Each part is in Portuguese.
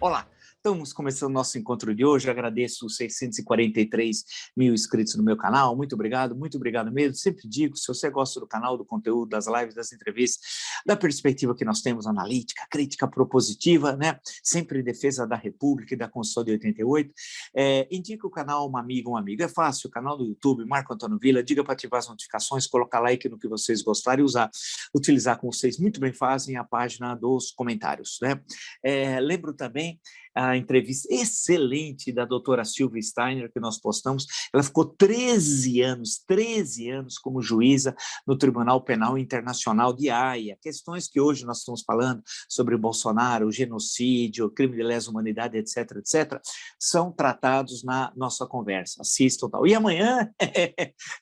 Olá, estamos começando o nosso encontro de hoje. Eu agradeço os 643 mil inscritos no meu canal. Muito obrigado mesmo. Sempre digo, se você gosta do canal, do conteúdo, das lives, das entrevistas, da perspectiva que nós temos analítica, crítica, propositiva, né? Sempre em defesa da República e da Constituição de 88, indique o canal a uma amiga, um amigo. É fácil, o canal do YouTube, Marco Antônio Villa, diga para ativar as notificações, colocar like no que vocês gostarem e utilizar, como vocês muito bem fazem, a página dos comentários, né? Lembro também a entrevista excelente da doutora Silvia Steiner, que nós postamos. Ela ficou 13 anos como juíza no Tribunal Penal Internacional de Haia. Questões que hoje nós estamos falando sobre o Bolsonaro, o genocídio, o crime de lesa humanidade, etc., são tratados na nossa conversa. Assistam tal. E amanhã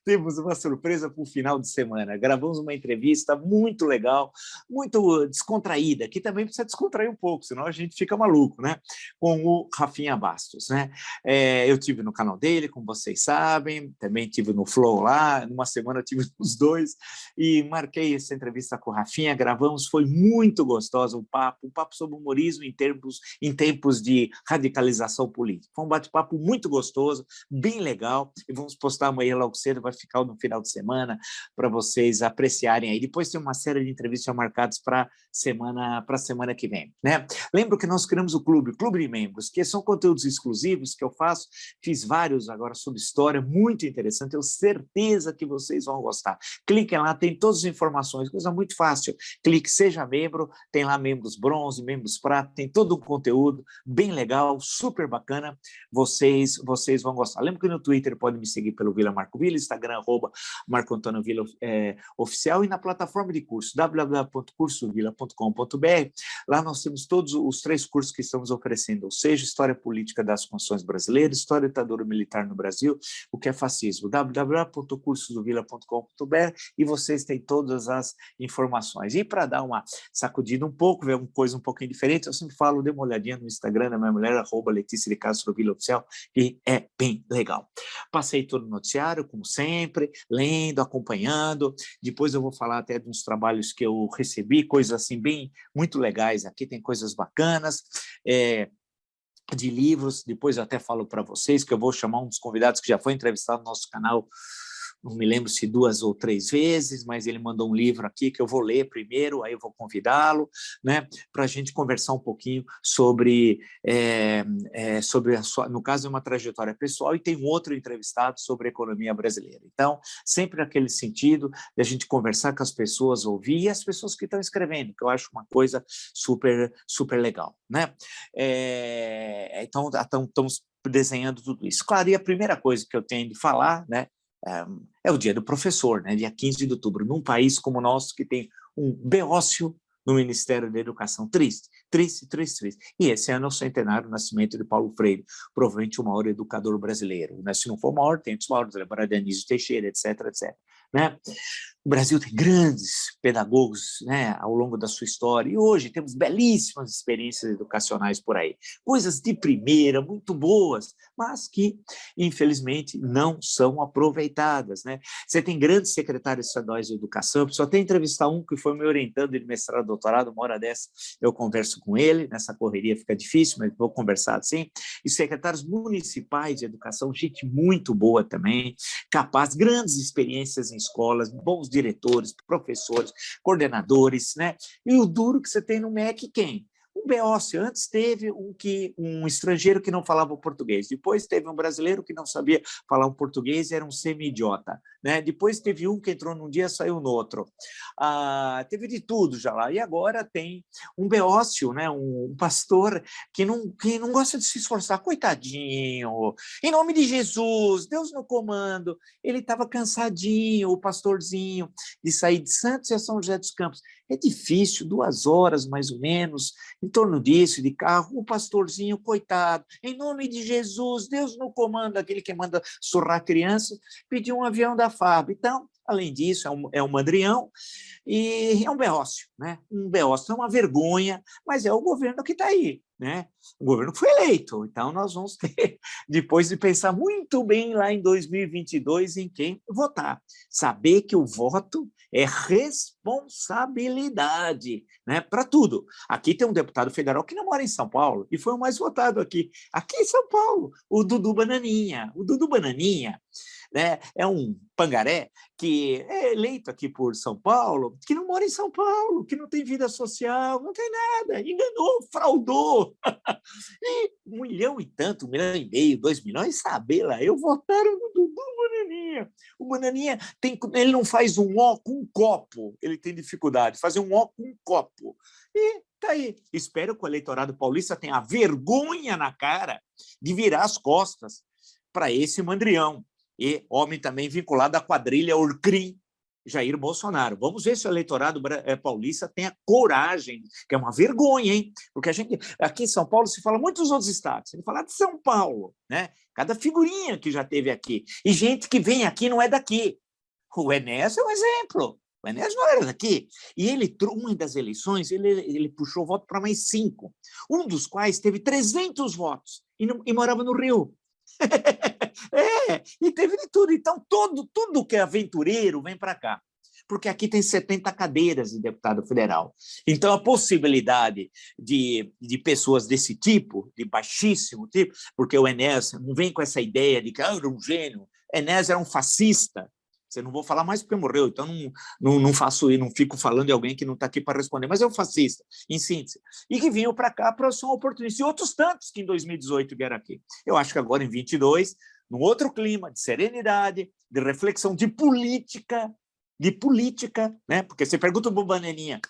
temos uma surpresa para o final de semana. Gravamos uma entrevista muito legal, muito descontraída, que também precisa descontrair um pouco, senão a gente fica maluco, né? Com o Rafinha Bastos, né? Eu tive no canal dele, como vocês sabem, também tive no Flow lá, numa semana eu tive nos dois, e marquei essa entrevista com o Rafinha, gravamos, foi muito gostoso um papo sobre humorismo em tempos de radicalização política. Foi um bate-papo muito gostoso, bem legal, e vamos postar amanhã logo cedo, vai ficar no final de semana, para vocês apreciarem aí. Depois tem uma série de entrevistas marcadas para a semana que vem, né? Lembro que nós criamos o Clube de Membros, que são conteúdos exclusivos que eu faço, fiz vários agora sobre história, muito interessante, tenho certeza que vocês vão gostar. Cliquem lá, tem todas as informações, coisa muito fácil, clique, seja membro, tem lá membros bronze, membros prata, tem todo um conteúdo bem legal, super bacana, vocês vão gostar. Lembra que no Twitter pode me seguir pelo Vila Marco Villa, Instagram, Marco Antônio Villa oficial, e na plataforma de curso, www.cursovilla.com.br, lá nós temos todos os 3 cursos que estamos oferecendo, ou seja, História Política das Constituições Brasileiras, História da Ditadura Militar no Brasil, o que é fascismo, www.cursosdovilla.com.br, e vocês têm todas as informações. E para dar uma sacudida um pouco, ver uma coisa um pouquinho diferente, eu sempre falo, dê uma olhadinha no Instagram da minha mulher, @Letícia de Castro Villa Oficial, e é bem legal. Passei todo o noticiário, como sempre, lendo, acompanhando, depois eu vou falar até de uns trabalhos que eu recebi, coisas assim bem, muito legais, aqui tem coisas bacanas, de livros, depois eu até falo para vocês que eu vou chamar um dos convidados que já foi entrevistado no nosso canal, não me lembro se 2 ou 3 vezes, mas ele mandou um livro aqui que eu vou ler primeiro, aí eu vou convidá-lo, né, para a gente conversar um pouquinho sobre a sua, no caso, uma trajetória pessoal, e tem um outro entrevistado sobre a economia brasileira. Então, sempre naquele sentido de a gente conversar com as pessoas, ouvir, e as pessoas que estão escrevendo, que eu acho uma coisa super, super legal, né? Então, estamos desenhando tudo isso. Claro, e a primeira coisa que eu tenho de falar, né, é o dia do professor, né? Dia 15 de outubro, num país como o nosso, que tem um beócio no Ministério da Educação. Triste. E esse ano é o centenário do nascimento de Paulo Freire, provavelmente o maior educador brasileiro, né? Se não for o maior, tem outros maiores, lembrar de Anísio Teixeira, etc., né? O Brasil tem grandes pedagogos, né, ao longo da sua história, e hoje temos belíssimas experiências educacionais por aí, coisas de primeira, muito boas, mas que, infelizmente, não são aproveitadas, né? Você tem grandes secretários estaduais de educação, só tem entrevistar um que foi me orientando de mestrado, doutorado, uma hora dessa eu converso com ele, nessa correria fica difícil, mas vou conversar assim, e secretários municipais de educação, gente muito boa também, capaz, grandes experiências em escolas, bons diretores, professores, coordenadores, né? E o duro que você tem no MEC, quem? Um beócio. Antes teve um estrangeiro que não falava o português, depois teve um brasileiro que não sabia falar o português e era um semi-idiota, né? Depois teve um que entrou num dia e saiu no outro. Teve de tudo já lá. E agora tem um beócio, né? Um pastor que não gosta de se esforçar. Coitadinho! Em nome de Jesus, Deus no comando. Ele estava cansadinho, o pastorzinho, de sair de Santos e a São José dos Campos. É difícil, 2 horas mais ou menos, em torno disso, de carro, o pastorzinho, coitado, em nome de Jesus, Deus no comando, aquele que manda surrar crianças, pediu um avião da FAB. Então, Além disso, é um mandrião e é um beócio, né? Um beócio é uma vergonha, mas é o governo que está aí, né? O governo que foi eleito, então nós vamos ter, depois de pensar muito bem lá em 2022 em quem votar. Saber que o voto é responsabilidade, né? Para tudo. Aqui tem um deputado federal que não mora em São Paulo e foi o mais votado aqui em São Paulo, o Dudu Bananinha. O Dudu Bananinha, né, é um pangaré que é eleito aqui por São Paulo, que não mora em São Paulo, que não tem vida social, não tem nada, enganou, fraudou. E 1 milhão e tanto, 1,5 milhão, 2 milhões, sabe lá, eu votaram no Dudu Bananinha. O Bananinha, ele não faz um ó com um copo, ele tem dificuldade, fazer um ó com um copo. E tá aí. Espero que o eleitorado paulista tenha vergonha na cara de virar as costas para esse mandrião. E homem também vinculado à quadrilha Orcrim, Jair Bolsonaro. Vamos ver se o eleitorado paulista tem a coragem, que é uma vergonha, hein? Porque a gente, aqui em São Paulo se fala muito dos outros estados, se falar de São Paulo, né? Cada figurinha que já teve aqui. E gente que vem aqui não é daqui. O Enéas é um exemplo. O Enéas não era daqui. E ele, uma das eleições, ele puxou voto para mais 5, um dos quais teve 300 votos e morava no Rio. E teve de tudo. Então, tudo que é aventureiro vem para cá, porque aqui tem 70 cadeiras de deputado federal. Então, a possibilidade de pessoas desse tipo, de baixíssimo tipo, porque o Enéas não vem com essa ideia de que era um gênio, Enéas era um fascista. Você não vou falar mais porque morreu, então não faço e não fico falando de alguém que não está aqui para responder, mas é um fascista, em síntese, e que vinham para cá para ser um oportunista, e outros tantos que em 2018 vieram aqui. Eu acho que agora em 22, num outro clima de serenidade, de reflexão, de política, né? Porque você pergunta para o Bananinha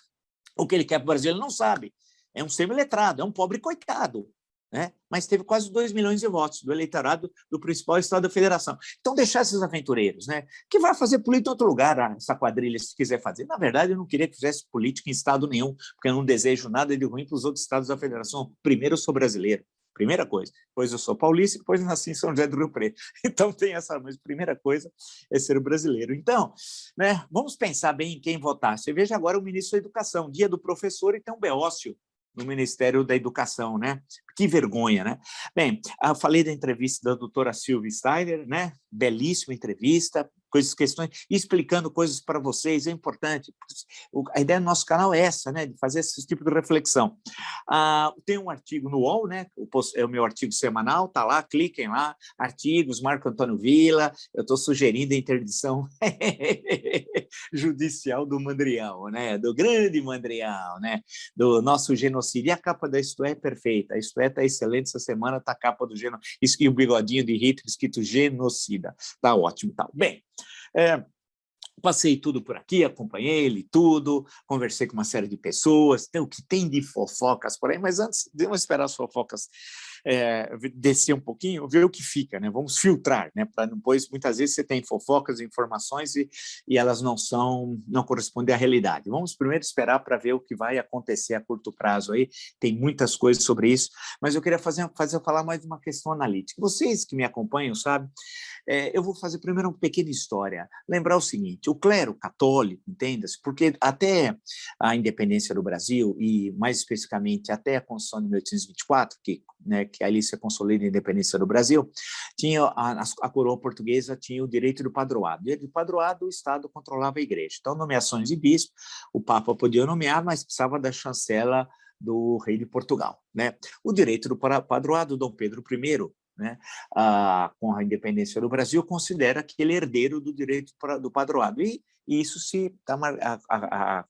o que ele quer para o Brasil, ele não sabe. É um semi-letrado, é um pobre coitado, né? Mas teve quase 2 milhões de votos do eleitorado do principal estado da federação. Então, deixar esses aventureiros, né? Que vai fazer política em outro lugar, essa quadrilha, se quiser fazer. Na verdade, eu não queria que fizesse política em estado nenhum, porque eu não desejo nada de ruim para os outros estados da federação. Primeiro, eu sou brasileiro. Primeira coisa. Depois eu sou paulista, depois nasci em São José do Rio Preto. Então tem essa, mas a primeira coisa é ser brasileiro. Então, né, vamos pensar bem em quem votar. Você veja agora o ministro da Educação, dia do professor, e tem um beócio no Ministério da Educação, né? Que vergonha, né? Bem, eu falei da entrevista da doutora Silvia Steiner, né? Belíssima entrevista, questões, explicando coisas para vocês, é importante. A ideia do nosso canal é essa, né? De fazer esse tipo de reflexão. Tem um artigo no UOL, né? É o meu artigo semanal, tá lá, cliquem lá, artigos, Marco Antônio Villa, eu estou sugerindo a interdição judicial do Mandrião, né? Do grande Mandrião, né? Do nosso genocídio. E a capa da Isto É perfeita. A Isto É está excelente essa semana, está a capa do genocídio. E o bigodinho de Hitler escrito genocida. Está ótimo. Tá. Bem, passei tudo por aqui, acompanhei ele tudo, conversei com uma série de pessoas, tem o que tem de fofocas por aí, mas antes, vamos esperar as fofocas descer um pouquinho, ver o que fica, né? Vamos filtrar, né? Para depois, muitas vezes, você tem fofocas, informações e elas não correspondem à realidade. Vamos primeiro esperar para ver o que vai acontecer a curto prazo aí, tem muitas coisas sobre isso, mas eu queria falar mais de uma questão analítica. Vocês que me acompanham, sabe? Eu vou fazer primeiro uma pequena história, lembrar o seguinte, o clero católico, entenda-se, porque até a independência do Brasil, e mais especificamente até a Constituição de 1824, que ali se consolida a independência do Brasil, tinha a coroa portuguesa tinha o direito do padroado. O direito do padroado, o Estado controlava a igreja. Então, nomeações de bispo, o Papa podia nomear, mas precisava da chancela do rei de Portugal, né? O direito do padroado, Dom Pedro I, né, com a independência do Brasil, considera que ele é herdeiro do direito do padroado. E isso se dá a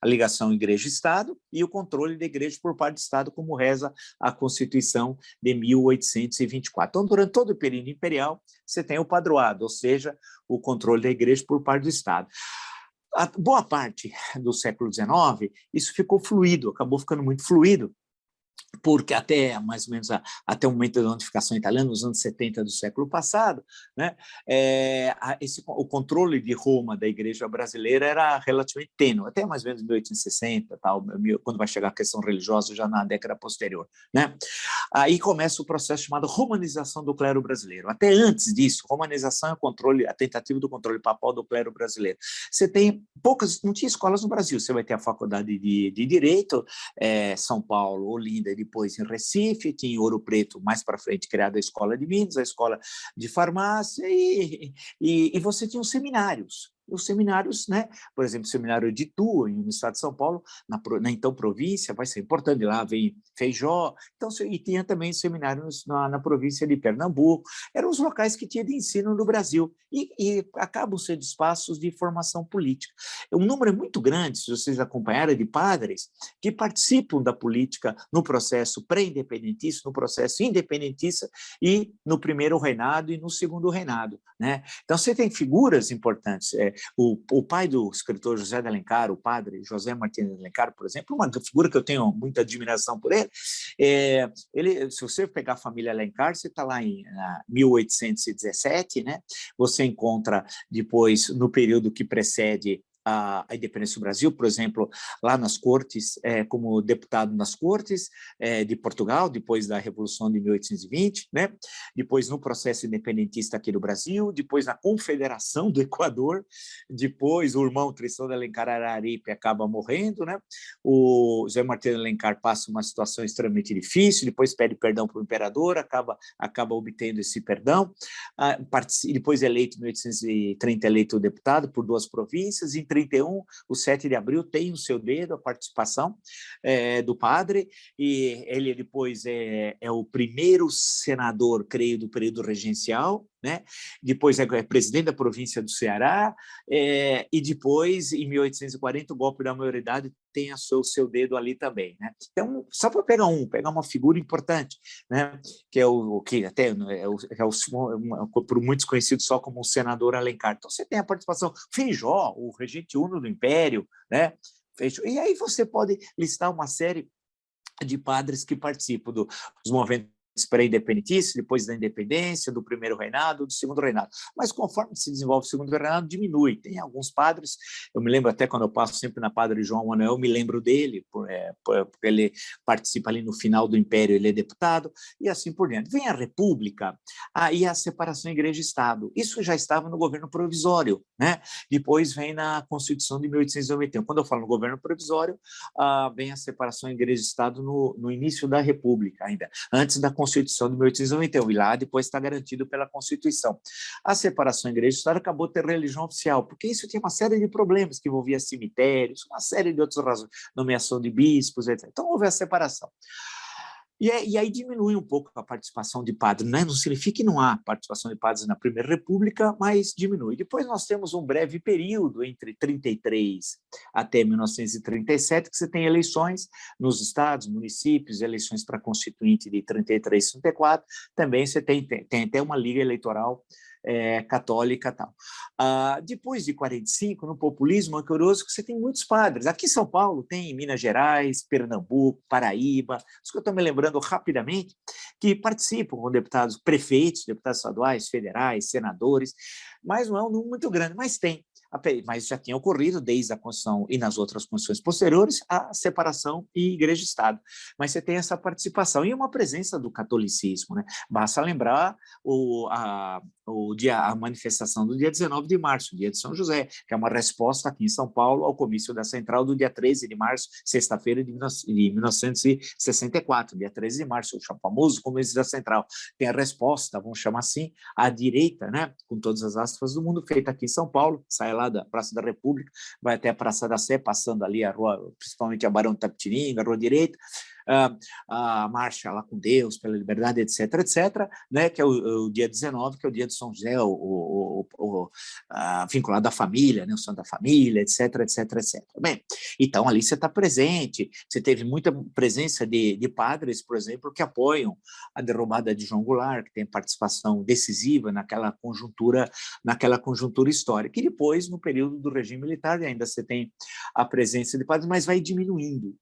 ligação igreja-estado e o controle da igreja por parte do Estado, como reza a Constituição de 1824. Então, durante todo o período imperial, você tem o padroado, ou seja, o controle da igreja por parte do Estado. A boa parte do século XIX, isso ficou fluido, acabou ficando muito fluido, porque até mais ou menos até o momento da unificação italiana, nos anos 70 do século passado, né, o controle de Roma da Igreja brasileira era relativamente tênue, até mais ou menos 1860, tal, quando vai chegar a questão religiosa, já na década posterior. Né? Aí começa o processo chamado romanização do clero brasileiro. Até antes disso, romanização é o controle, a tentativa do controle papal do clero brasileiro. Você tem poucas, não tinha escolas no Brasil, você vai ter a faculdade de Direito, São Paulo, Olinda, depois em Recife, tinha em Ouro Preto, mais para frente, criada a Escola de Minas, a Escola de Farmácia, e você tinha os seminários. Os seminários, né? Por exemplo, o seminário de Itu, no estado de São Paulo, na então província, vai ser importante, lá vem Feijó, então, e tinha também seminários na província de Pernambuco, eram os locais que tinha de ensino no Brasil, e acabam sendo espaços de formação política. Um número muito grande, se vocês acompanharam, de padres que participam da política no processo pré-independentista, no processo independentista e no primeiro reinado e no segundo reinado. Né? Então, você tem figuras importantes. O pai do escritor José de Alencar, o padre José Martins de Alencar, por exemplo, uma figura que eu tenho muita admiração por ele, se você pegar a família Alencar, você está lá em 1817, né? Você encontra depois, no período que precede a independência do Brasil, por exemplo, lá nas Cortes, como deputado nas Cortes de Portugal, depois da Revolução de 1820, né? Depois no processo independentista aqui do Brasil, depois na Confederação do Equador, depois o irmão Tristão de Alencar Araripe acaba morrendo, né? O José Martins de Alencar passa uma situação extremamente difícil, depois pede perdão para o imperador, acaba obtendo esse perdão, depois eleito em 1830, eleito deputado por 2 províncias, em 31, o 7 de abril, tem o seu dedo, a participação do padre, e ele depois é o primeiro senador, creio, do período regencial, né? Depois é presidente da província do Ceará, e depois, em 1840, o golpe da maioridade tem o seu dedo ali também. Né? Então, só para pegar uma figura importante, né? Que é o que até por muitos conhecido só como o senador Alencar. Então, você tem a participação Feijó, o regente uno do Império, né? E aí você pode listar uma série de padres que participam dos movimentos pré-independentistas, depois da independência, do primeiro reinado, do segundo reinado. Mas conforme se desenvolve o segundo reinado, diminui. Tem alguns padres, eu me lembro até quando eu passo sempre na Padre João Manuel, eu me lembro dele, porque ele participa ali no final do Império, ele é deputado, e assim por diante. Vem a República, aí a separação igreja-estado. Isso já estava no governo provisório, né? Depois vem na Constituição de 1891. Quando eu falo no governo provisório, vem a separação igreja-estado no início da República ainda, antes da Constituição de 1891, e lá depois está garantido pela Constituição. A separação igreja-estado acabou de ter religião oficial, porque isso tinha uma série de problemas que envolvia cemitérios, uma série de outras razões, nomeação de bispos, etc. Então houve a separação. E aí diminui um pouco a participação de padres, né? Não significa que não há participação de padres na Primeira República, mas diminui. Depois nós temos um breve período entre 33 até 1937, que você tem eleições nos estados, municípios, eleições para constituinte de 33 e 34, também você tem até uma liga eleitoral católica e tal. Depois de 45, no populismo, é curioso que você tem muitos padres. Aqui em São Paulo tem Minas Gerais, Pernambuco, Paraíba, os que eu estou me lembrando rapidamente, que participam com deputados prefeitos, deputados estaduais, federais, senadores, mas não é um número muito grande, mas tem. Mas já tinha ocorrido desde a Constituição e nas outras Constituições posteriores a separação e igreja-estado. Mas você tem essa participação e uma presença do catolicismo. Né? Basta lembrar a manifestação do dia 19 de março, dia de São José, que é uma resposta aqui em São Paulo ao comício da Central do dia 13 de março, sexta-feira de 1964, dia 13 de março, o famoso comício da Central. Tem a resposta, vamos chamar assim, à direita, né? Com todas as aspas do mundo, feita aqui em São Paulo, sai lá da Praça da República, vai até a Praça da Sé, passando ali a rua, principalmente a Barão de Tapetininga, a rua direita, a marcha lá com Deus, pela liberdade, etc., etc., né, que é o dia 19, que é o dia de São José, vinculado à família, né, o santo da família, etc., etc., etc. Bem, então ali você está presente, você teve muita presença de padres, por exemplo, que apoiam a derrubada de João Goulart, que tem participação decisiva naquela conjuntura histórica, e depois, no período do regime militar, ainda você tem a presença de padres, mas vai diminuindo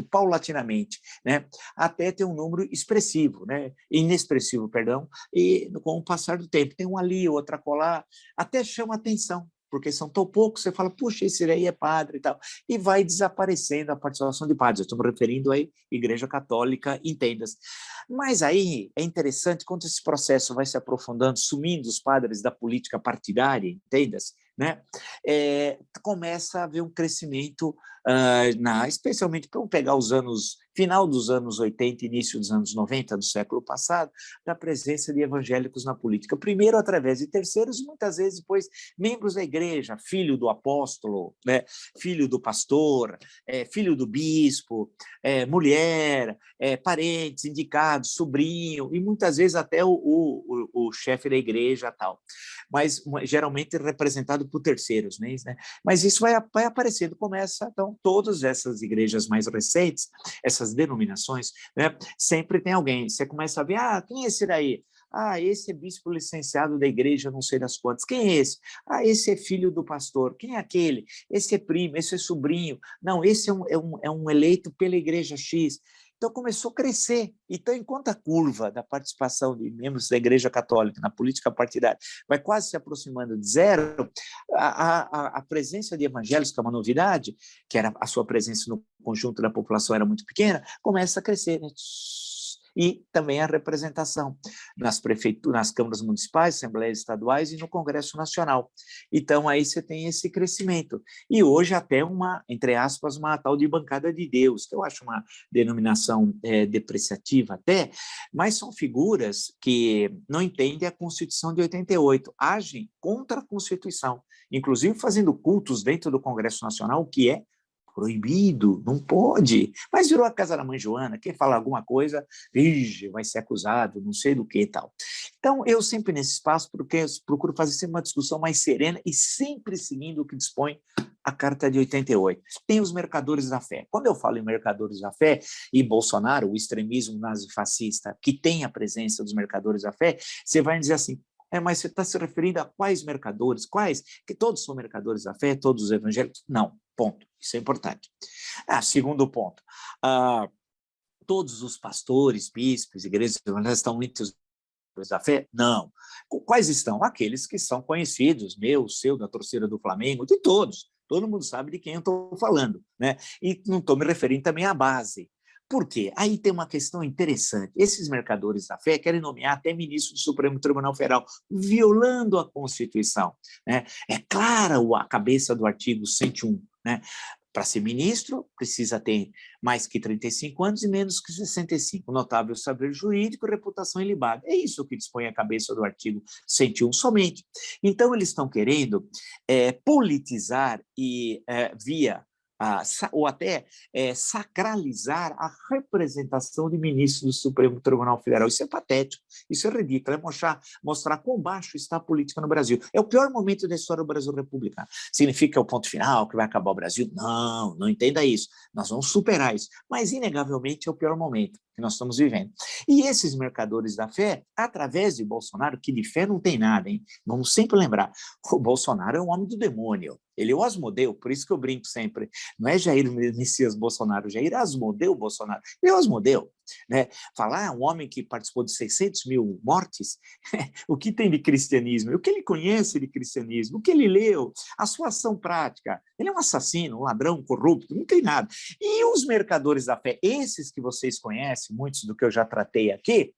paulatinamente. grande, né? Até ter um número expressivo, né? Inexpressivo, perdão, e com o passar do tempo, tem um ali, outro acolá, até chama atenção, porque são tão poucos, você fala, puxa, esse aí é padre e tal, e vai desaparecendo a participação de padres. Eu estou me referindo à Igreja Católica, entenda-se. Mas aí é interessante, quando esse processo vai se aprofundando, sumindo os padres da política partidária, entenda-se, né? Começa a haver um crescimento, especialmente, vamos pegar os anos, final dos anos 80, início dos anos 90 do século passado, da presença de evangélicos na política. Primeiro através de terceiros, muitas vezes depois membros da igreja, filho do apóstolo, né? Filho do pastor, filho do bispo, mulher, parentes, indicados, sobrinho, e muitas vezes até o chefe da igreja tal. Mas geralmente representado por terceiros, né? Mas isso vai aparecendo, começa, então, todas essas igrejas mais recentes, essas denominações, né? Sempre tem alguém, você começa a ver, quem é esse daí? Esse é bispo licenciado da igreja, não sei das quantas. Quem é esse? Esse é filho do pastor. Quem é aquele? Esse é primo, esse é sobrinho. Não, esse é um eleito pela igreja X. Então, começou a crescer. Então, enquanto a curva da participação de membros da Igreja Católica na política partidária vai quase se aproximando de zero, a presença de evangélicos, que é uma novidade, que era a sua presença no conjunto da população era muito pequena, começa a crescer, né? E também a representação nas prefeituras, nas câmaras municipais, assembleias estaduais e no Congresso Nacional. Então, aí você tem esse crescimento. E hoje até uma, entre aspas, uma tal de bancada de Deus, que eu acho uma denominação depreciativa até, mas são figuras que não entendem a Constituição de 88, agem contra a Constituição, inclusive fazendo cultos dentro do Congresso Nacional, que é proibido, não pode. Mas virou a casa da mãe Joana, quem fala alguma coisa, vai ser acusado, não sei do que e tal. Então, eu sempre nesse espaço procuro fazer sempre uma discussão mais serena e sempre seguindo o que dispõe a Carta de 88. Tem os mercadores da fé. Quando eu falo em mercadores da fé e Bolsonaro, o extremismo nazifascista, que tem a presença dos mercadores da fé, você vai dizer assim, mas você está se referindo a quais mercadores? Quais? Que todos são mercadores da fé, todos os evangélicos? Não, ponto. Isso é importante. Segundo ponto, todos os pastores, bispos, igrejas evangélicas estão entre os mercadores da fé? Não. Quais estão? Aqueles que são conhecidos, meu, seu, da torcida do Flamengo, de todos. Todo mundo sabe de quem eu estou falando, né? E não estou me referindo também à base. Por quê? Aí tem uma questão interessante. Esses mercadores da fé querem nomear até ministro do Supremo Tribunal Federal, violando a Constituição, né? É clara a cabeça do artigo 101, né? Para ser ministro, precisa ter mais que 35 anos e menos que 65. Notável saber jurídico, reputação ilibada. É isso que dispõe a cabeça do artigo 101 somente. Então, eles estão querendo politizar e via ou até sacralizar a representação de ministros do Supremo Tribunal Federal. Isso é patético, isso é ridículo, é mostrar quão baixo está a política no Brasil. É o pior momento da história do Brasil republicano. Significa que é o ponto final, que vai acabar o Brasil? Não, não entenda isso. Nós vamos superar isso. Mas, inegavelmente, é o pior momento que nós estamos vivendo. E esses mercadores da fé, através de Bolsonaro, que de fé não tem nada, hein? Vamos sempre lembrar, o Bolsonaro é um homem do demônio. Ele é o Asmodeu, por isso que eu brinco sempre. Não é Jair Messias Bolsonaro, Jair Asmodeu Bolsonaro. Ele é o Asmodeu, né? Falar um homem que participou de 600 mil mortes, o que tem de cristianismo, o que ele conhece de cristianismo, o que ele leu, a sua ação prática. Ele é um assassino, um ladrão, um corrupto, não tem nada. E os mercadores da fé, esses que vocês conhecem, muitos do que eu já tratei aqui,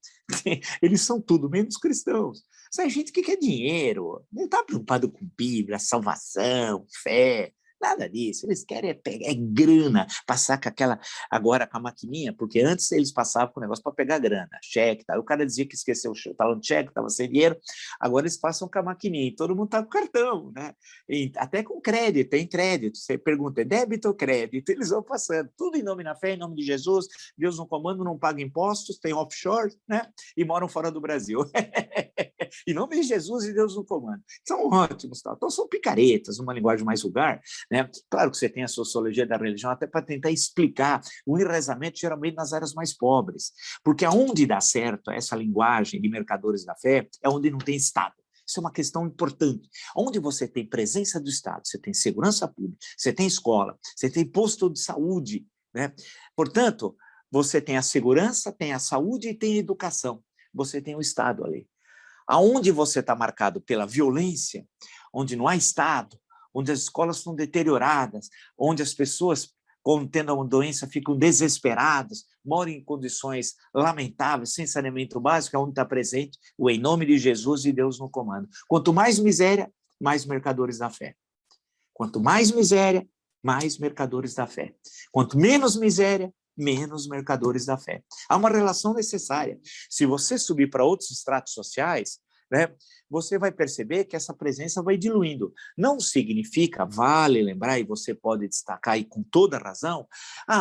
eles são tudo menos cristãos. Essa gente que quer dinheiro, não está preocupado com Bíblia, salvação, fé, nada disso. Eles querem pegar grana, passar com aquela, agora com a maquininha, porque antes eles passavam com o negócio para pegar grana, cheque, tá? O cara dizia que esqueceu o talão de cheque, estava sem dinheiro, agora eles passam com a maquininha, e todo mundo está com cartão, né? E até com crédito, tem crédito. Você pergunta, é débito ou crédito? Eles vão passando, tudo em nome da fé, em nome de Jesus, Deus no comando, não paga impostos, tem offshore, né? E moram fora do Brasil. Em nome de Jesus e Deus no comando. São ótimos, tá? Então são picaretas, numa linguagem mais vulgar, né? Claro que você tem a sociologia da religião até para tentar explicar o enraizamento geralmente nas áreas mais pobres, porque aonde dá certo essa linguagem de mercadores da fé é onde não tem Estado. Isso é uma questão importante. Onde você tem presença do Estado, você tem segurança pública, você tem escola, você tem posto de saúde, né? Portanto, você tem a segurança, tem a saúde e tem a educação. Você tem o Estado ali. Aonde você está marcado pela violência, onde não há Estado, onde as escolas estão deterioradas, onde as pessoas, quando tendo uma doença, ficam desesperadas, moram em condições lamentáveis, sem saneamento básico, é onde está presente o em nome de Jesus e Deus no comando. Quanto mais miséria, mais mercadores da fé. Quanto mais miséria, mais mercadores da fé. Quanto menos miséria, menos mercadores da fé. Há uma relação necessária. Se você subir para outros estratos sociais, né, você vai perceber que essa presença vai diluindo. Não significa, vale lembrar, e você pode destacar aí com toda razão,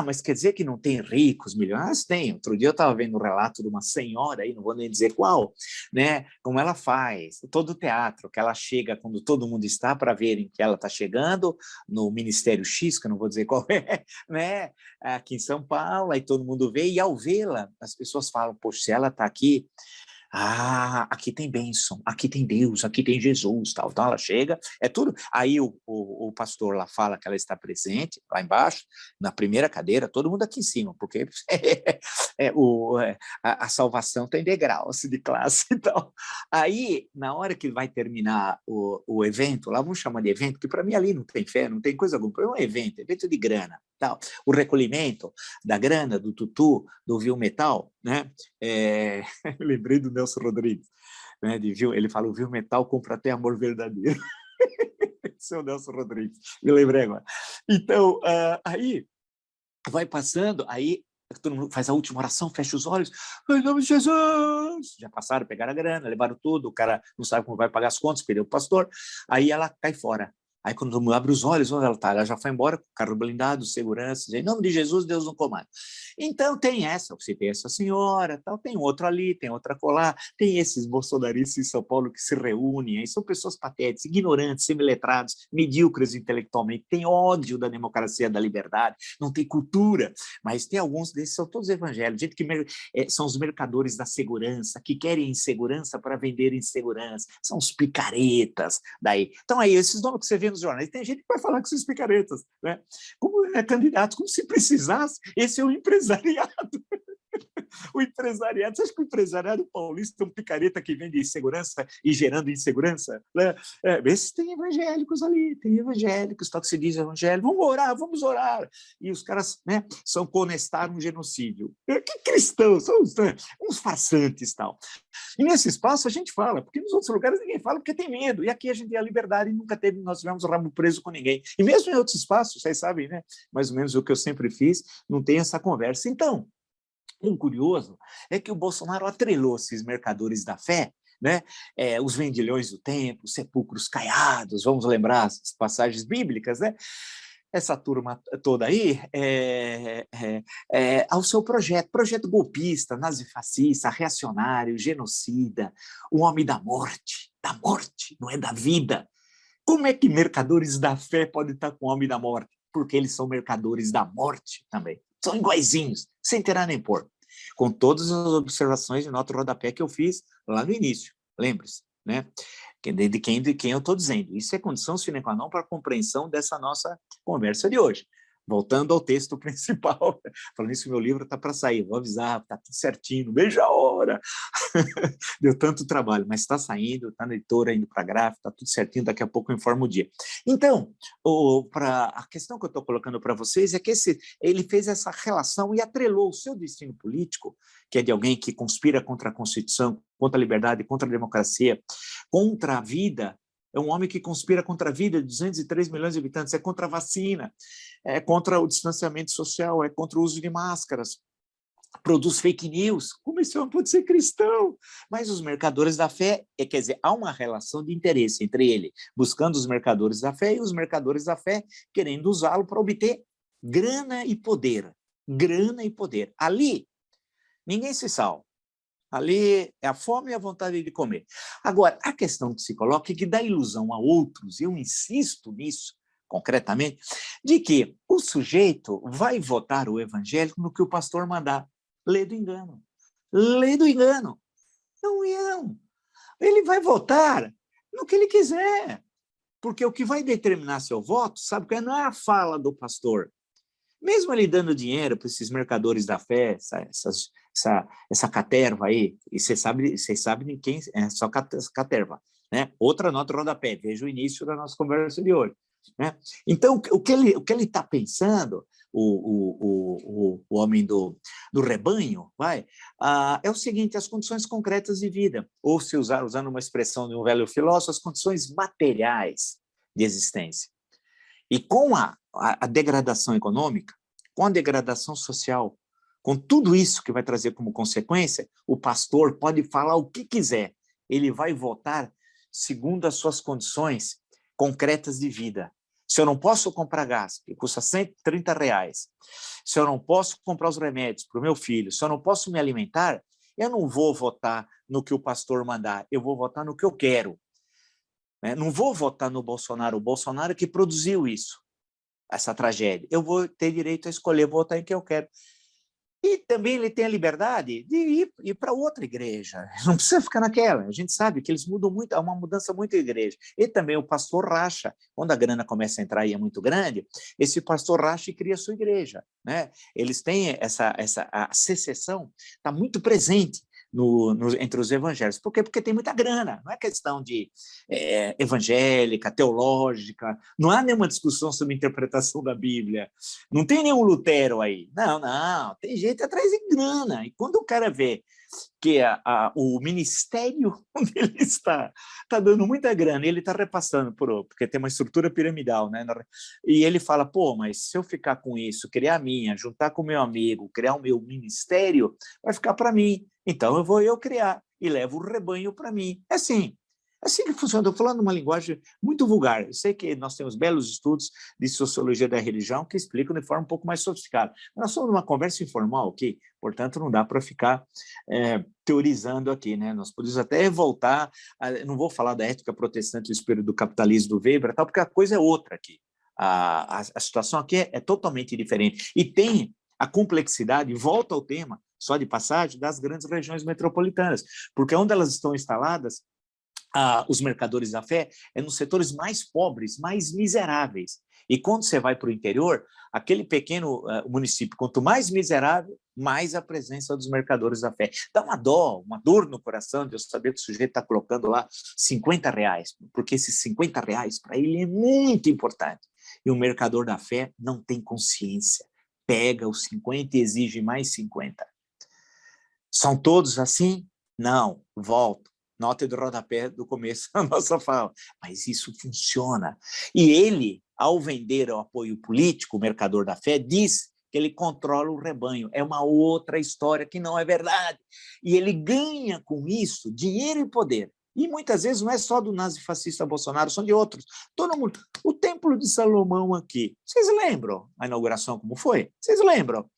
mas quer dizer que não tem ricos, milionários? Tem. Outro dia eu estava vendo um relato de uma senhora, aí, não vou nem dizer qual, né, como ela faz, todo o teatro, que ela chega quando todo mundo está para verem que ela está chegando no Ministério X, que eu não vou dizer qual é, né, aqui em São Paulo, aí todo mundo vê, e ao vê-la, as pessoas falam, poxa, se ela está aqui, aqui tem bênção, aqui tem Deus, aqui tem Jesus, tal. Então ela chega, é tudo. Aí o pastor lá fala que ela está presente, lá embaixo, na primeira cadeira, todo mundo aqui em cima, porque a salvação tem degraus de classe e tal. Aí, na hora que vai terminar o evento, lá vamos chamar de evento, que para mim ali não tem fé, não tem coisa alguma, é um evento de grana, tal. O recolhimento da grana, do tutu, do viu metal, né? Lembrei do Nelson Rodrigues, né, ele fala, o viu metal compra até amor verdadeiro. Esse é o Nelson Rodrigues, me lembrei agora. Então, aí vai passando, aí todo mundo faz a última oração, fecha os olhos, em nome de Jesus! Já passaram, pegaram a grana, levaram tudo, o cara não sabe como vai pagar as contas, perdeu o pastor, aí ela cai fora. Aí, quando todo mundo abre os olhos, onde ela está? Ela já foi embora, com o carro blindado, segurança, em nome de Jesus, Deus no comando. Então, tem essa, você tem essa senhora, tal, tem outro ali, tem outra colar, tem esses bolsonaristas em São Paulo que se reúnem, aí são pessoas patéticas, ignorantes, semiletrados, medíocres intelectualmente, tem ódio da democracia, da liberdade, não tem cultura, mas tem alguns desses, são todos evangélicos, gente que são os mercadores da segurança, que querem insegurança para vender insegurança, são os picaretas, daí. Então, aí, esses nomes que você vê nos jornais, tem gente que vai falar que são os picaretas, né? Como candidatos, como se precisasse, esse é o empresariado. O empresariado, você acha que o empresariado paulista é um picareta que vende insegurança e gerando insegurança? Né? Esses tem evangélicos ali, tem evangélicos, tal que se diz evangélico, vamos orar. E os caras, né, são conestar um genocídio. Que cristãos, são uns farsantes tal. E nesse espaço a gente fala, porque nos outros lugares ninguém fala porque tem medo. E aqui a gente tem a liberdade e nunca teve, nós tivemos o rabo preso com ninguém. E mesmo em outros espaços, vocês sabem, né? Mais ou menos o que eu sempre fiz, não tem essa conversa. Então, o curioso é que o Bolsonaro atrelou esses mercadores da fé, né? Os vendilhões do templo, sepulcros caiados, vamos lembrar as passagens bíblicas, né? Essa turma toda aí ao seu projeto golpista, nazifascista, reacionário, genocida, o homem da morte, não é da vida. Como é que mercadores da fé podem estar com o homem da morte? Porque eles são mercadores da morte também. São iguaizinhos, sem tirar nem pôr. Com todas as observações de nota rodapé que eu fiz lá no início, lembre-se, né? De quem eu estou dizendo. Isso é condição sine qua non para a compreensão dessa nossa conversa de hoje. Voltando ao texto principal, falando isso, meu livro está para sair, vou avisar, está tudo certinho, não vejo a hora. Deu tanto trabalho, mas está saindo, está na editora, indo para a gráfica, está tudo certinho, daqui a pouco eu informo o dia. Então, a questão que eu estou colocando para vocês é que ele fez essa relação e atrelou o seu destino político, que é de alguém que conspira contra a Constituição, contra a liberdade, contra a democracia, contra a vida. É um homem que conspira contra a vida de 203 milhões de habitantes, é contra a vacina, é contra o distanciamento social, é contra o uso de máscaras, produz fake news. Como esse homem pode ser cristão? Mas os mercadores da fé, quer dizer, há uma relação de interesse entre ele, buscando os mercadores da fé, e os mercadores da fé querendo usá-lo para obter grana e poder. Grana e poder. Ali, ninguém se salva. Ali é a fome e a vontade de comer. Agora, a questão que se coloca é que dá ilusão a outros, e eu insisto nisso, concretamente, de que o sujeito vai votar o evangélico no que o pastor mandar. Lê do engano. Lê do engano. Não. Ele vai votar no que ele quiser, porque o que vai determinar seu voto, sabe, não é a fala do pastor, Mesmo ele dando dinheiro para esses mercadores da fé, essa caterva aí, e vocês sabem de quem é essa caterva, né? Outra nota de rodapé, veja o início da nossa conversa de hoje. Né? Então, o que ele está pensando, o homem do rebanho, é o seguinte: as condições concretas de vida, ou se usando uma expressão de um velho filósofo, as condições materiais de existência. E com a degradação econômica, com a degradação social, com tudo isso que vai trazer como consequência, o pastor pode falar o que quiser, ele vai votar segundo as suas condições concretas de vida. Se eu não posso comprar gás, que custa R$130, se eu não posso comprar os remédios para o meu filho, se eu não posso me alimentar, eu não vou votar no que o pastor mandar, eu vou votar no que eu quero. Não vou votar no Bolsonaro, o Bolsonaro que produziu isso, essa tragédia. Eu vou ter direito a escolher, votar em quem eu quero. E também ele tem a liberdade de ir para outra igreja. Não precisa ficar naquela. A gente sabe que eles mudam muito, há uma mudança muito de igreja. E também o pastor racha. Quando a grana começa a entrar e é muito grande, esse pastor racha e cria a sua igreja. Né? Eles têm a secessão, está muito presente entre os evangélicos. Por quê? Porque tem muita grana. Não é questão de evangélica, teológica. Não há nenhuma discussão sobre interpretação da Bíblia. Não tem nenhum Lutero aí. Não. Tem gente atrás de grana. E quando o cara vê que o ministério onde ele está dando muita grana, ele está repassando, porque tem uma estrutura piramidal, né? E ele fala, pô, mas se eu ficar com isso, criar a minha, juntar com o meu amigo, criar o meu ministério, vai ficar para mim. Então eu vou criar e levo o rebanho para mim. É assim que funciona. Estou falando uma linguagem muito vulgar. Eu sei que nós temos belos estudos de sociologia da religião que explicam de forma um pouco mais sofisticada. Nós somos numa conversa informal aqui, portanto, não dá para ficar teorizando aqui. Né? Nós podemos até voltar, não vou falar da ética protestante e o espírito do capitalismo do Weber, tal, porque a coisa é outra aqui. A situação aqui é totalmente diferente. E tem a complexidade, volta ao tema, só de passagem, das grandes regiões metropolitanas, porque onde elas estão instaladas, os mercadores da fé, é nos setores mais pobres, mais miseráveis. E quando você vai para o interior, aquele pequeno município, quanto mais miserável, mais a presença dos mercadores da fé. Dá uma dor no coração de eu saber que o sujeito está colocando lá R$50, porque esses R$50 para ele é muito importante. E o mercador da fé não tem consciência. Pega os 50 e exige mais 50. São todos assim? Não, volto. Nota de rodapé do começo da nossa fala. Mas isso funciona. E ele, ao vender o apoio político, o mercador da fé, diz que ele controla o rebanho. É uma outra história que não é verdade. E ele ganha com isso dinheiro e poder. E muitas vezes não é só do nazifascista Bolsonaro, são de outros. Todo mundo. O Templo de Salomão aqui. Vocês lembram a inauguração como foi? Vocês lembram?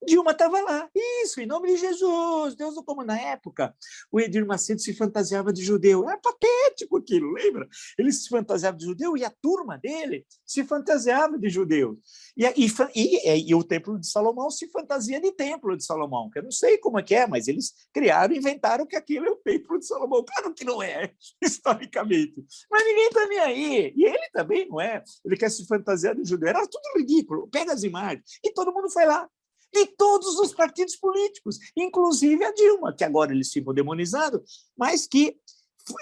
Dilma estava lá, isso, em nome de Jesus, Deus não como na época, o Edir Macedo se fantasiava de judeu, era patético aquilo, lembra? Ele se fantasiava de judeu e a turma dele se fantasiava de judeu. E o Templo de Salomão se fantasia de Templo de Salomão, que eu não sei como é que é, mas eles criaram, inventaram que aquilo é o Templo de Salomão. Claro que não é, historicamente, mas ninguém está nem aí, e ele também não é, ele quer se fantasiar de judeu, era tudo ridículo, pega as imagens, e todo mundo foi lá. De todos os partidos políticos, inclusive a Dilma, que agora eles ficam demonizados, mas que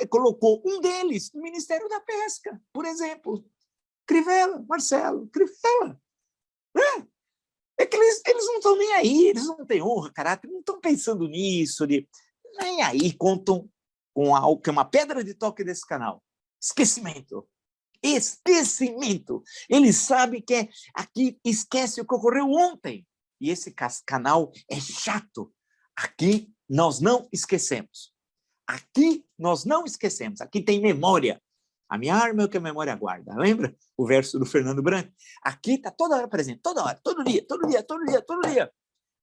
colocou um deles no Ministério da Pesca, por exemplo. Crivella, Marcelo, Crivella. É que eles não estão nem aí, eles não têm honra, caráter, não estão pensando nisso, nem aí, contam com algo que é uma pedra de toque desse canal. Esquecimento. Eles sabem que aqui esquece o que ocorreu ontem. E esse canal é chato. Aqui nós não esquecemos. Aqui nós não esquecemos. Aqui tem memória. A minha arma é o que a memória guarda. Lembra o verso do Fernando Branco? Aqui está toda hora presente, toda hora, todo dia.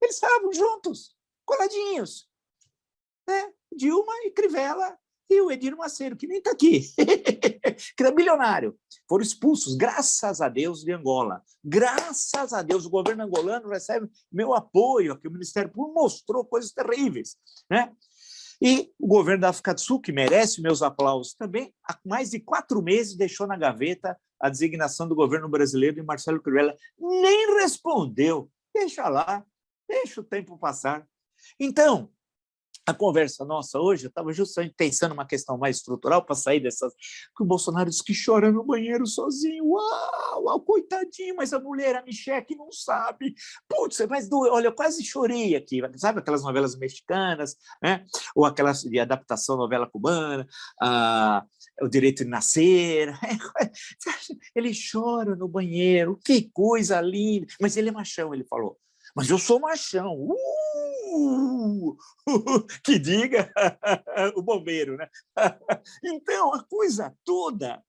Eles estavam juntos, coladinhos. Né? Dilma e Crivella e o Edir Macedo, que nem está aqui, que era bilionário, foram expulsos, graças a Deus, de Angola. Graças a Deus, o governo angolano recebe meu apoio, aqui o Ministério Público mostrou coisas terríveis. Né? E o governo da África do Sul, que merece meus aplausos também, há mais de 4 meses deixou na gaveta a designação do governo brasileiro de Marcelo Crivella. Nem respondeu. Deixa lá, deixa o tempo passar. Então, a conversa nossa hoje, eu estava justamente pensando uma questão mais estrutural para sair dessas... Que o Bolsonaro diz que chora no banheiro sozinho. Uau, uau, coitadinho, mas a mulher, a Michelle, que não sabe. Putz, mas olha, eu quase chorei aqui. Sabe aquelas novelas mexicanas, né? Ou aquelas de adaptação novela cubana, O Direito de Nascer. Ele chora no banheiro, que coisa linda. Mas ele é machão, ele falou. Mas eu sou machão. Que diga o bombeiro, né? Então, a coisa toda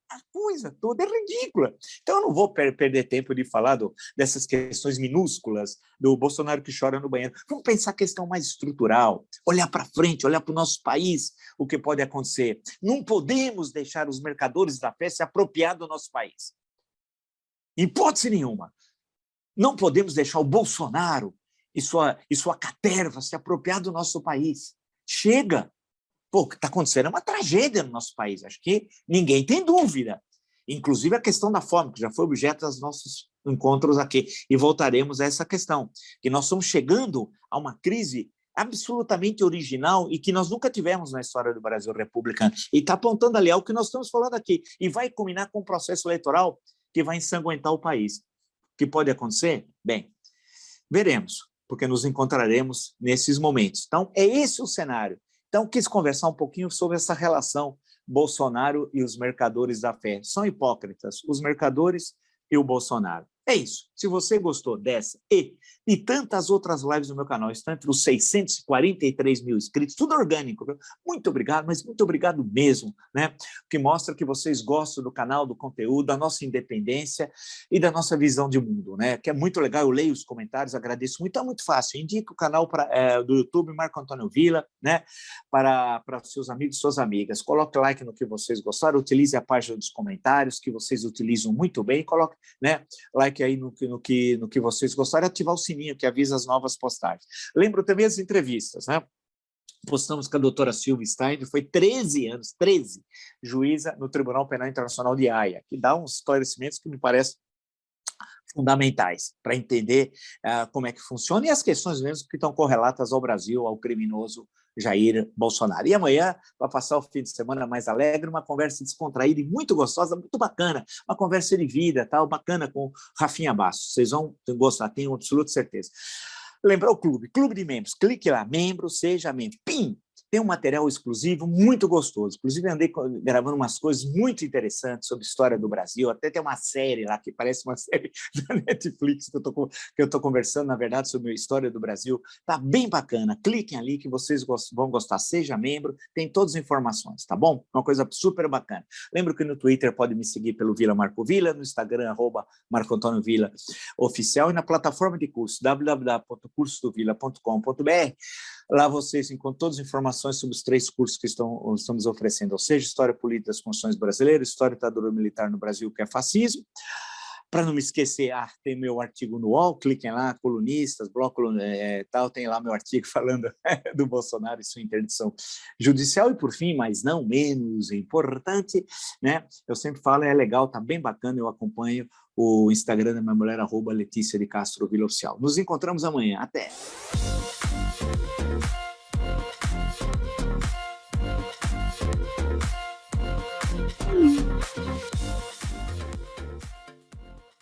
é ridícula. Então, eu não vou perder tempo de falar dessas questões minúsculas do Bolsonaro que chora no banheiro. Vamos pensar a questão mais estrutural, olhar para frente, olhar para o nosso país, o que pode acontecer. Não podemos deixar os mercadores da fé se apropriar do nosso país. Hipótese nenhuma. Não podemos deixar o Bolsonaro e sua caterva se apropriar do nosso país. Chega! Pô, o que está acontecendo é uma tragédia no nosso país, acho que ninguém tem dúvida. Inclusive a questão da fome, que já foi objeto dos nossos encontros aqui, e voltaremos a essa questão, que nós estamos chegando a uma crise absolutamente original e que nós nunca tivemos na história do Brasil republicano. E está apontando ali ao que nós estamos falando aqui, e vai culminar com um processo eleitoral que vai ensanguentar o país. O que pode acontecer? Bem, veremos, porque nos encontraremos nesses momentos. Então, é esse o cenário. Então, quis conversar um pouquinho sobre essa relação Bolsonaro e os mercadores da fé. São hipócritas, os mercadores e o Bolsonaro. É isso. Se você gostou dessa e de tantas outras lives no meu canal, está entre os 643 mil inscritos, tudo orgânico, viu? Muito obrigado, mas muito obrigado mesmo, né? O que mostra que vocês gostam do canal, do conteúdo, da nossa independência e da nossa visão de mundo, né? Que é muito legal, eu leio os comentários, agradeço muito, é muito fácil. Indique o canal do YouTube, Marco Antônio Villa, né? Para seus amigos e suas amigas. Coloque like no que vocês gostaram, utilize a página dos comentários, que vocês utilizam muito bem, coloque, né, like aí no que vocês gostaram, e ativar o sininho que avisa as novas postagens. Lembro também as entrevistas, né? Postamos com a doutora Silvia Stein, foi 13 anos, 13, juíza no Tribunal Penal Internacional de Haia, que dá uns esclarecimentos que me parecem fundamentais para entender como é que funciona e as questões mesmo que estão correlatas ao Brasil, ao criminoso Jair Bolsonaro. E amanhã, para passar o fim de semana mais alegre, uma conversa descontraída e muito gostosa, muito bacana, uma conversa de vida, tal, bacana com Rafinha Bastos. Vocês vão gostar, tenho absoluta certeza. Lembrar o clube de membros, clique lá, membro, seja membro, pim! Tem um material exclusivo muito gostoso. Inclusive, andei gravando umas coisas muito interessantes sobre a história do Brasil. Até tem uma série lá, que parece uma série da Netflix, que eu estou conversando, na verdade, sobre a história do Brasil. Está bem bacana. Cliquem ali que vocês vão gostar. Seja membro, tem todas as informações, tá bom? Uma coisa super bacana. Lembro que no Twitter pode me seguir pelo Vila Marco Villa, no Instagram, @Marco Antônio Villa Oficial, e na plataforma de curso, www.cursodovilla.com.br. Lá vocês encontram todas as informações sobre os 3 cursos que estamos oferecendo, ou seja, História Política das Constituições Brasileiras, História da Ditadura Militar no Brasil, que é fascismo. Para não me esquecer, tem meu artigo no UOL, cliquem lá, colunistas, bloco tal, tem lá meu artigo falando do Bolsonaro e sua interdição judicial. E, por fim, mas não menos importante, né? Eu sempre falo, é legal, tá bem bacana, eu acompanho o Instagram da minha mulher, @Letícia de Castro Villa Oficial. Nos encontramos amanhã. Até!